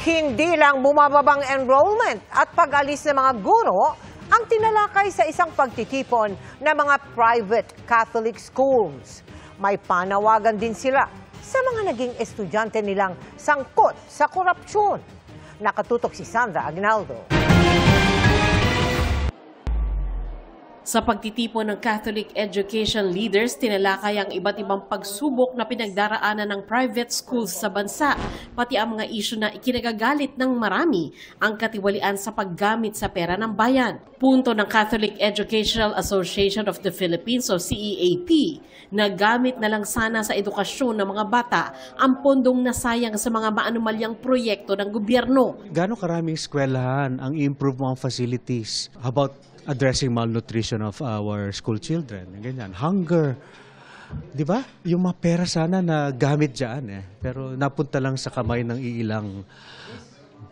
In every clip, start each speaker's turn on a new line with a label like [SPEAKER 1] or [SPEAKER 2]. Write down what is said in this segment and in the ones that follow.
[SPEAKER 1] Hindi lang bumababang enrollment at pag-alis ng mga guro ang tinalakay sa isang pagtitipon ng mga private Catholic schools. May panawagan din sila sa mga naging estudyante nilang sangkot sa korupsyon. Nakatutok si Sandra Aguinaldo.
[SPEAKER 2] Sa pagtitipon ng Catholic education leaders, tinalakay ang iba't ibang pagsubok na pinagdaraanan ng private schools sa bansa, pati ang mga isyu na ikinagagalit ng marami ang katiwalian sa paggamit sa pera ng bayan. Punto ng Catholic Educational Association of the Philippines o CEAP na gamit na lang sana sa edukasyon ng mga bata ang pondong nasayang sa mga maanumalyang proyekto ng gobyerno.
[SPEAKER 3] Gaano karaming eskwelahan ang i-improve mga facilities about addressing malnutrition of our school children, ganyan, hunger. Di ba? Yung mga pera sana na gamit dyan pero napunta lang sa kamay ng iilang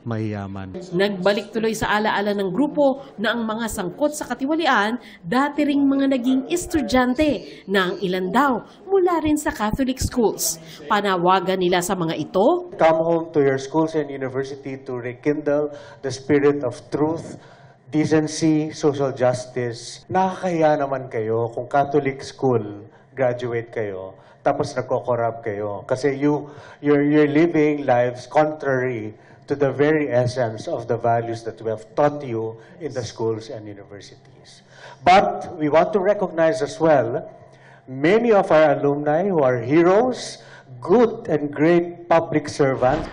[SPEAKER 3] mayayaman.
[SPEAKER 2] Nagbalik tuloy sa alaala ng grupo na ang mga sangkot sa katiwalian dati ring mga naging estudyante na ang ilan daw mula rin sa Catholic schools. Panawagan nila sa mga ito,
[SPEAKER 4] come home to your schools and university to rekindle the spirit of truth, decency, social justice. Nakakahiya naman kayo kung Catholic school graduate kayo tapos nagko-corrupt kayo kasi you're living lives contrary to the very essence of the values that we have taught you in the schools and universities. But we want to recognize as well many of our alumni who are heroes, good and great public servants.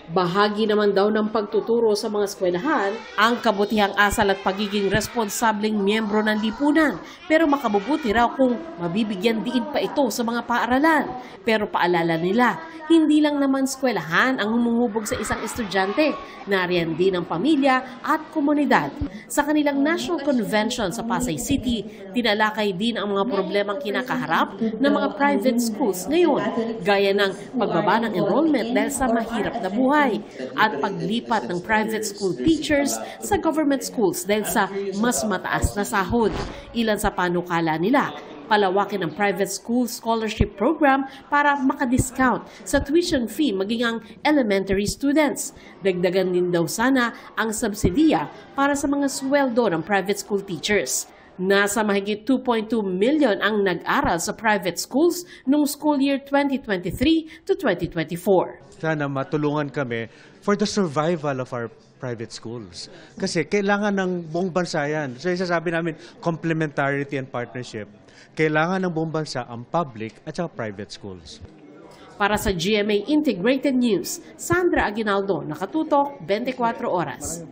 [SPEAKER 2] Bahagi naman daw ng pagtuturo sa mga eskwelahan ang kabutihang asal at pagiging responsableng miyembro ng lipunan. Pero makabubuti raw kung mabibigyan diin pa ito sa mga paaralan. Pero paalala nila, hindi lang naman eskwelahan ang humuhubog sa isang estudyante. Nariyan din ang pamilya at komunidad. Sa kanilang National Convention sa Pasay City, tinalakay din ang mga problemang kinakaharap ng mga private schools ngayon, gaya ng pagbaba ng enrollment dahil sa mahirap na buhay at paglipat ng private school teachers sa government schools dahil sa mas mataas na sahod. Ilan sa panukala nila, palawakin ang private school scholarship program para makadiscount sa tuition fee maging ang elementary students. Dagdagan din daw sana ang subsidiya para sa mga sweldo ng private school teachers. Nasa mahigit 2.2 million ang nag-aral sa private schools noong school year 2023 to 2024.
[SPEAKER 3] Sana matulungan kami for the survival of our private schools. Kasi kailangan ng buong bansa yan. So isasabi namin, complementarity and partnership. Kailangan ng buong bansa ang public at saka private schools.
[SPEAKER 2] Para sa GMA Integrated News, Sandra Aguinaldo, Nakatutok, 24 Oras.